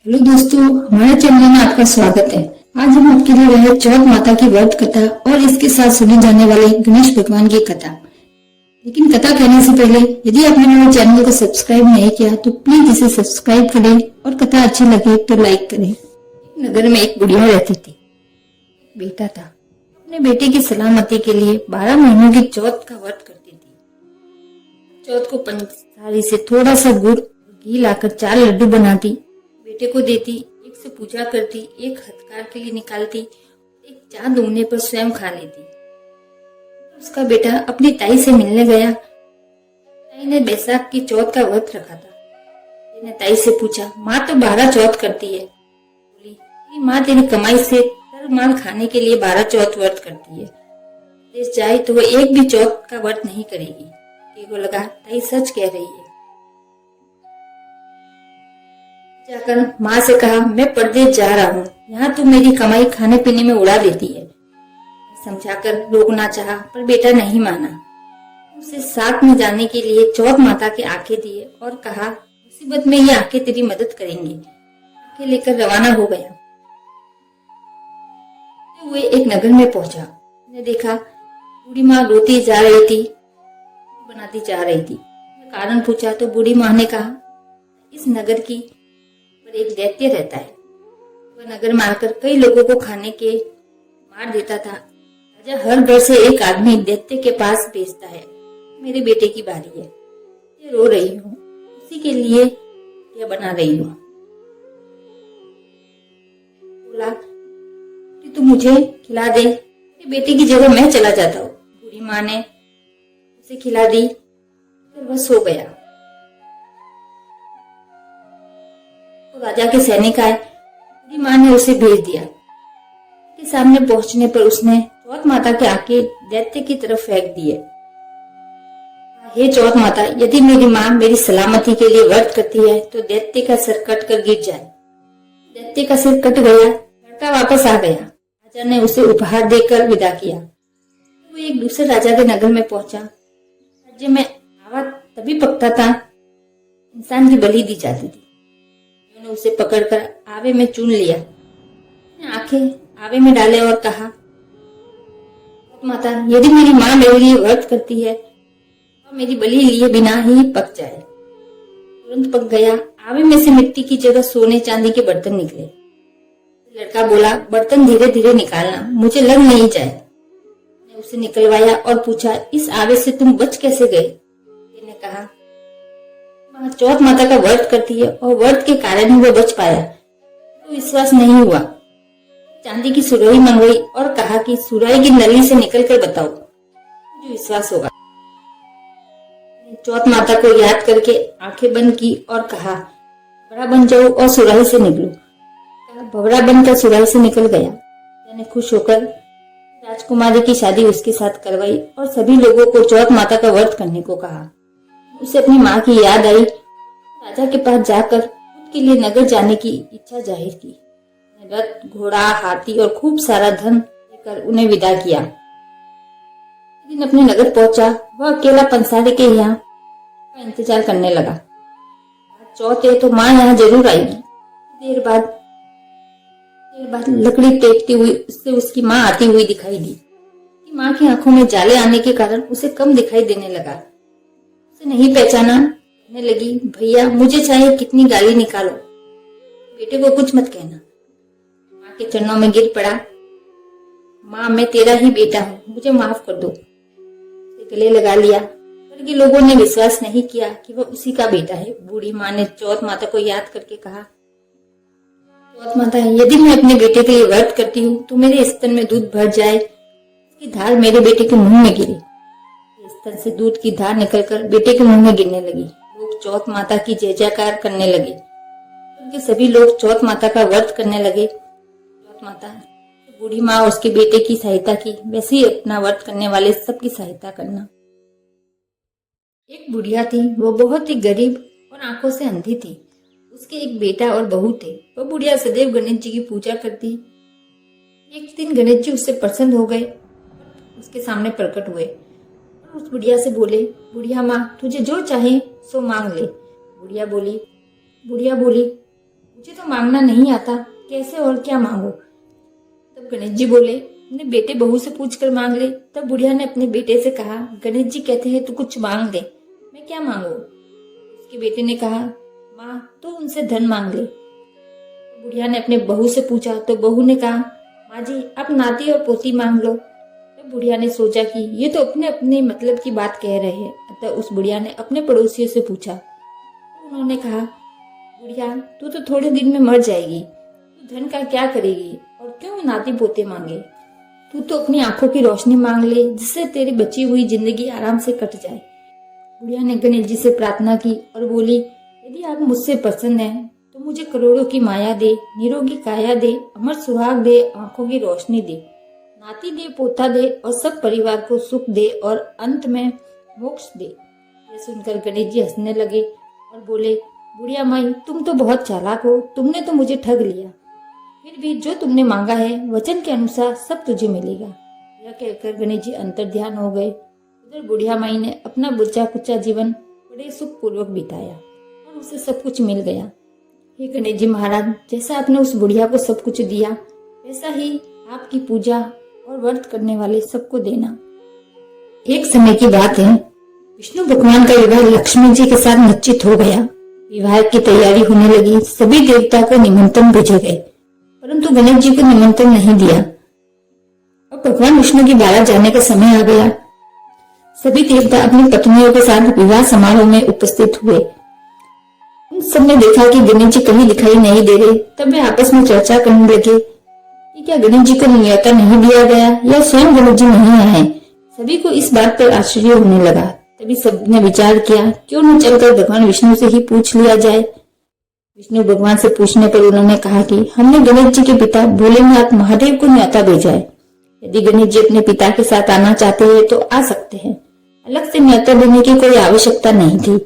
Hello दोस्तों, हमारे channel में आपका स्वागत है। आज हम आपके लिए रहे चौथ माता की व्रत कथा और इसके साथ सुने जाने वाले गणेश भगवान की कथा। लेकिन कथा कहने से पहले यदि आपने मेरे चैनल को सब्सक्राइब नहीं किया तो प्लीज इसे सब्सक्राइब करें और कथा अच्छी लगे तो लाइक करें। एक नगर में एक बुढ़िया रहती थी। एक बेटा था। अपने बेटे की सलामती के लिए 12 महीनों की चौथ का व्रत करती थी। चौथ को पंसारी से थोड़ा सा गुड़ और घी लाकर 4 लड्डू बनाती, बेटे को देती, एक से पूजा करती, एक हथकार के लिए निकालती, एक चांद उगने पर स्वयं खा लेती। उसका बेटा अपनी ताई से मिलने गया। ताई ने बैसाख की चौथ का व्रत रखा था। मैंने ताई से पूछा, माँ तो 12 चौथ करती है। बोली, तेरी माँ तेरी कमाई से तर माल खाने के लिए 12 चौथ व्रत करती है। देश जाए तो वो एक भी चौथ का व्रत नहीं करेगी। को लगा ताई सच कह रही है। जाकर माँ से कहा, मैं परदेश जा रहा हूँ, यहाँ तू मेरी कमाई खाने पीने में उड़ा देती है। समझाकर रोकना चाहा पर बेटा नहीं माना। उसे साथ में जाने के लिए चौथ माता के आंखें दिए और कहा, मुसीबत में ये आंखें तेरी मदद करेंगी। आंखें लेकर रवाना हो गया। हुए एक नगर में पहुंचा। ने देखा बूढ़ी माँ रोती जा रही थी, बनाती जा रही थी। कारण पूछा तो बूढ़ी माँ ने कहा, इस नगर की पर एक दैत्य रहता है। वह नगर में आकर कई लोगों को खाने के मार देता था। राजा हर घर से एक आदमी दैत्य के पास भेजता है। मेरे बेटे की बारी है, ये रो रही हूँ, उसी के लिए यह बना रही हूँ। बोला, तू मुझे खिला दे, मेरे बेटे की जगह मैं चला जाता हूँ। बूढ़ी माँ ने उसे खिला दी, फिर वह सो गया। तो राजा के सैनिक आए। बूढ़ी माँ ने उसे भेज दिया। के सामने पहुंचने पर उसने चौथ माता के आके दैत्य की तरफ फेंक दिए। हे चौथ माता, यदि मेरी माँ मेरी सलामती के लिए व्रत करती है तो दैत्य का सिर कट कर गिर जाए। दैत्य का सिर कट गया, लड़का वापस आ गया। राजा ने उसे उपहार देकर विदा किया। वो एक दूसरे राजा के नगर में पहुंचा। राज्य में आवा तभी पकता था, इंसान की बलि दी जाती थी। उन्होंने उसे पकड़कर आवे में चुन लिया, आंखें आवे में डाले और कहा, माता, यदि मेरी माँ मेरे लिए व्रत करती है तो मेरी बलि लिए बिना ही पक जाए। तुरंत पक गया। आवे में से मिट्टी की जगह सोने चांदी के बर्तन निकले। लड़का बोला, बर्तन धीरे धीरे निकालना, मुझे लग नहीं जाए। मैंने उसे निकलवाया और पूछा, इस आवे से तुम बच कैसे गए? मैंने कहा, माँ चौथ माता का व्रत करती है और व्रत के कारण ही वो बच पाया। तो विश्वास नहीं हुआ। चांदी की सुराही मंगवाई और कहा कि सुराही की नली से निकलकर बताओ, मुझे विश्वास होगा। चौथ माता को याद करके आंखें बंद की और कहा, बड़ा बन जाओ और सुराही से निकलो। भवरा बनकर सुराही से निकल गया। मैंने खुश होकर राजकुमारी की शादी उसके साथ करवाई और सभी लोगों को चौथ माता का व्रत करने को कहा। उसे अपनी माँ की याद आई। राजा के पास जाकर खुद के लिए नगर जाने की इच्छा जाहिर की। रथ, घोड़ा, हाथी और खूब सारा धन देकर उन्हें विदा किया। दिन अपने नगर पहुंचा। वह अकेला पंसारी के यहाँ का इंतजार करने लगा। चौथ है तो माँ यहाँ जरूर आएगी। देर बाद लकड़ी टेकती हुई उससे उसकी माँ आती हुई दिखाई दी। माँ की आंखों में जाले आने के कारण उसे कम दिखाई देने लगा। उसे नहीं पहचाना। कहने लगी, भैया, मुझे चाहे कितनी गाली निकालो, बेटे को कुछ मत कहना। माँ के चरणों में गिर पड़ा। माँ, मैं तेरा ही बेटा हूँ, मुझे माफ कर दो। उसे गले लगा लिया। घर के लोगों ने विश्वास नहीं किया कि वह उसी का बेटा है। बूढ़ी माँ ने चौथ माता को याद करके कहा, चौथ माता, यदि मैं अपने बेटे के लिए व्रत करती हूँ तो मेरे स्तन में दूध भर जाए, उसकी धार मेरे बेटे के मुंह में गिरे। स्तन से दूध की धार निकलकर बेटे के मुंह में गिरने लगी। लोग चौथ माता की जय जयकार करने लगे। उनके सभी लोग चौथ माता का व्रत करने लगे। चौथ माता बूढ़ी माँ उसके बेटे की सहायता की, वैसे ही अपना व्रत करने वाले सबकी सहायता करना। एक बुढ़िया थी, वो बहुत ही गरीब और आंखों से अंधी थी। उसके एक बेटा और बहू थे। वह बुढ़िया सदैव गणेश जी की पूजा करती। एक दिन गणेश जी उससे प्रसन्न हो गए, उसके सामने प्रकट हुए और उस बुढ़िया से बोले, बुढ़िया माँ, तुझे जो चाहे सो मांग ले। बुढ़िया बोली, मुझे तो मांगना नहीं आता, कैसे और क्या मांगो। तब गणेश जी बोले, अपने बेटे बहू से पूछ कर मांग ले। तब बुढ़िया ने अपने बेटे से कहा, गणेश जी कहते हैं तू कुछ मांग दे, मैं क्या मांगू। उसके बेटे ने कहा, माँ तू उनसे धन मांग ले। बुढ़िया ने अपने बहू से पूछा तो बहू ने कहा, माँ जी आप नाती और पोती मांग लो। तब बुढ़िया ने सोचा कि ये तो अपने अपने मतलब की बात कह रहे हैं। अतः उस बुढ़िया ने अपने पड़ोसियों से पूछा। तो उन्होंने कहा, बुढ़िया तू तो थोड़े दिन में मर जाएगी, तू धन का क्या करेगी और क्यों नाती पोते मांगे। तू तो अपनी आंखों की रोशनी मांग ले, जिससे तेरी बची हुई जिंदगी आराम से कट जाए। बुढ़िया ने गणेश जी से प्रार्थना की और बोली, यदि आप मुझसे प्रसन्न हैं तो मुझे करोड़ों की माया दे, निरोगी काया दे, अमर सुहाग दे, आंखों की रोशनी दे, नाती दे, पोता दे और सब परिवार को सुख दे और अंत में मोक्ष दे। यह सुनकर गणेश जी हंसने लगे और बोले, बुढ़िया माई तुम तो बहुत चालाक हो, तुमने तो मुझे ठग लिया। फिर भी जो तुमने मांगा है वचन के अनुसार सब तुझे मिलेगा। यह कहकर गणेश जी अंतर्ध्यान हो गए। उधर बुढ़िया माई ने अपना बुच्चा कुच्चा जीवन बड़े सुख पूर्वक बिताया और उसे सब कुछ मिल गया। हे गणेश जी महाराज, जैसा आपने उस बुढ़िया को सब कुछ दिया वैसा ही आपकी पूजा और व्रत करने वाले सबको देना। एक समय की बात है, विष्णु भगवान का विवाह लक्ष्मी जी के साथ निश्चित हो गया। विवाह की तैयारी होने लगी। सभी देवता को निमंत्रण भेजे गए, परंतु गणेश जी को निमंत्रण नहीं दिया। अब भगवान विष्णु की बारात जाने का समय आ गया। सभी देवता अपनी पत्नियों के साथ विवाह समारोह में उपस्थित हुए। उन सबने देखा कि गणेश जी कहीं दिखाई नहीं दे रहे। तब वे आपस में चर्चा करने लगे कि क्या गणेश जी को न्योता नहीं दिया गया या स्वयं गणेश जी नहीं आए। सभी को इस बात पर आश्चर्य होने लगा। तभी सबने विचार किया, क्यों न चलकर भगवान विष्णु से ही पूछ लिया जाए। विष्णु भगवान से पूछने पर उन्होंने कहा कि हमने गणेश जी के पिता भोलेनाथ महादेव को न्योता भेजा है। यदि गणेश जी अपने पिता के साथ आना चाहते हैं तो आ सकते हैं, अलग से न्योता देने की कोई आवश्यकता नहीं थी।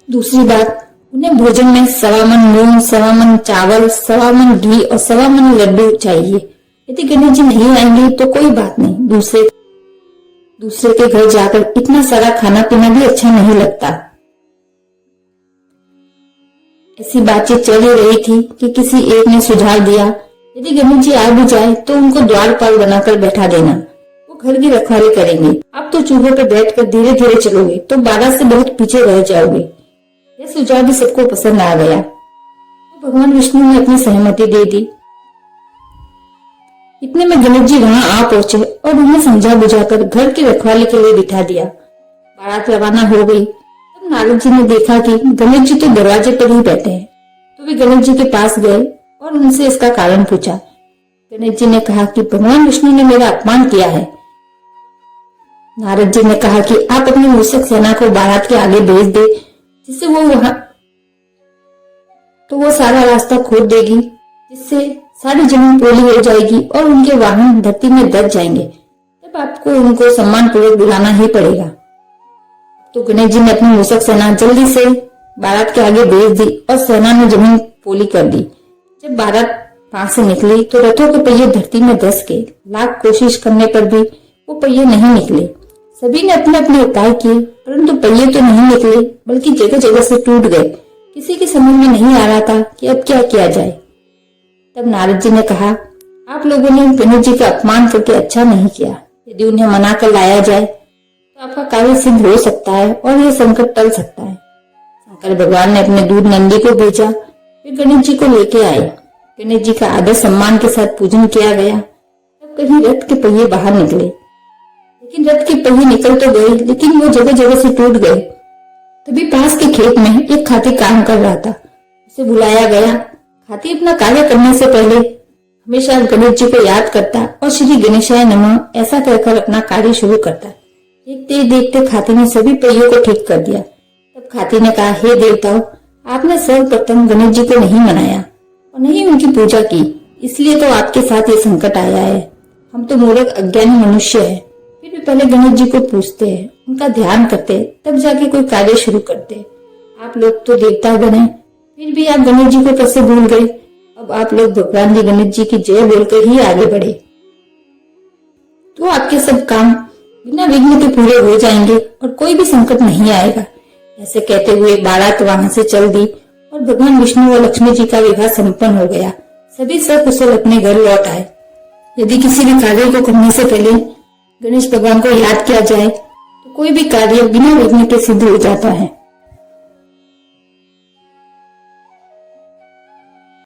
दूसरी बात, उन्हें भोजन में 1.25 मन मूंग, 1.25 मन चावल, 1.25 मन घी और 1.25 मन लड्डू चाहिए। यदि गणेश जी नहीं आएंगे तो कोई बात नहीं, दूसरे के घर जाकर इतना सारा खाना पीना भी अच्छा नहीं लगता। ऐसी बातचीत चल ही रही थी कि किसी एक ने सुझाव दिया, यदि गणेश जी आ भी जाए तो उनको द्वारपाल बनाकर बैठा देना, वो घर की रखवाली करेंगे। आप तो चूल्हे पर बैठकर धीरे धीरे चलोगे तो बारात से बहुत पीछे रह जाओगे। यह सुझाव भी सबको पसंद आ गया तो भगवान विष्णु ने अपनी सहमति दे दी। इतने में गणेश जी वहां आ पहुंचे और उन्हें समझा बुझाकर घर की रखवाली के लिए बिठा दिया। बारात रवाना हो गई। तब नारद जी ने देखा कि गणेश जी तो दरवाजे पर ही बैठे हैं, तो वे गणेश जी के पास गए और उनसे इसका कारण पूछा। गणेश जी ने कहा कि भगवान विष्णु ने मेरा अपमान किया है। नारद जी ने कहा कि आप अपनी मूषक सेना को बारात के आगे भेज दे, जिससे वो सारा रास्ता खोद देगी, जिससे सारी जमीन पोली हो जाएगी और उनके वाहन धरती में दब जाएंगे। तब आपको उनको सम्मान पूर्वक बुलाना ही पड़ेगा। तो गणेश जी ने अपनी मूषक सेना जल्दी से बारात के आगे भेज दी और सेना ने जमीन पोली कर दी। जब बारात वहां से निकली तो रथों के पहिए धरती में धंस गए। लाख कोशिश करने पर भी वो पहिए नहीं निकले। सभी ने अपने अपने उपाय किए, परंतु पहिए तो नहीं निकले, बल्कि जगह जगह से टूट गए। किसी के समझ में नहीं आ रहा था कि अब क्या किया जाए। तब नारद जी ने कहा, आप लोगों ने गणेश जी का अपमान करके अच्छा नहीं किया। यदि उन्हें मना कर लाया जाए तो आपका कार्य सिद्ध हो सकता है और यह संकट टल सकता है। शंकर भगवान ने अपने दूध नंदी को भेजा। वे गणेश जी को लेके आए। गणेश जी का आदर सम्मान के साथ पूजन किया गया। तब कहीं रथ के पहिए बाहर निकले, लेकिन रथ के पहिए निकल तो गए, लेकिन वो जगह जगह से टूट गए। तभी पास के खेत में एक हाथी काम कर रहा था। उसे बुलाया गया। हाथी अपना कार्य करने से पहले हमेशा गणेश जी को याद करता और श्री गणेशाय नमः ऐसा कहकर अपना कार्य शुरू करता। देखते देखते हाथी ने सभी पहियों को ठीक कर दिया। तब हाथी ने कहा, हे देवताओं, आपने सर्वप्रथम गणेश जी को नहीं मनाया और नहीं उनकी पूजा की, इसलिए तो आपके साथ ये संकट आया है। हम तो मूर्ख अज्ञानी मनुष्य है, फिर भी पहले गणेश जी को पूजते हैं, उनका ध्यान करते, तब जाके कोई कार्य शुरू करते। आप लोग तो देवता बने, फिर भी आप गणेश जी को कैसे भूल गए। अब आप लोग भगवान जी गणेश जी की जय बोलकर ही आगे बढ़े तो आपके सब काम बिना विघ्न के पूरे हो जाएंगे और कोई भी संकट नहीं आएगा। ऐसे कहते हुए बारात वहां से चल दी और भगवान विष्णु और लक्ष्मी जी का विवाह संपन्न हो गया। सभी सकुशल अपने घर लौट आए। यदि किसी भी कार्य को करने से पहले गणेश भगवान को याद किया जाए तो कोई भी कार्य बिना विघ्न के सिद्ध हो जाता है।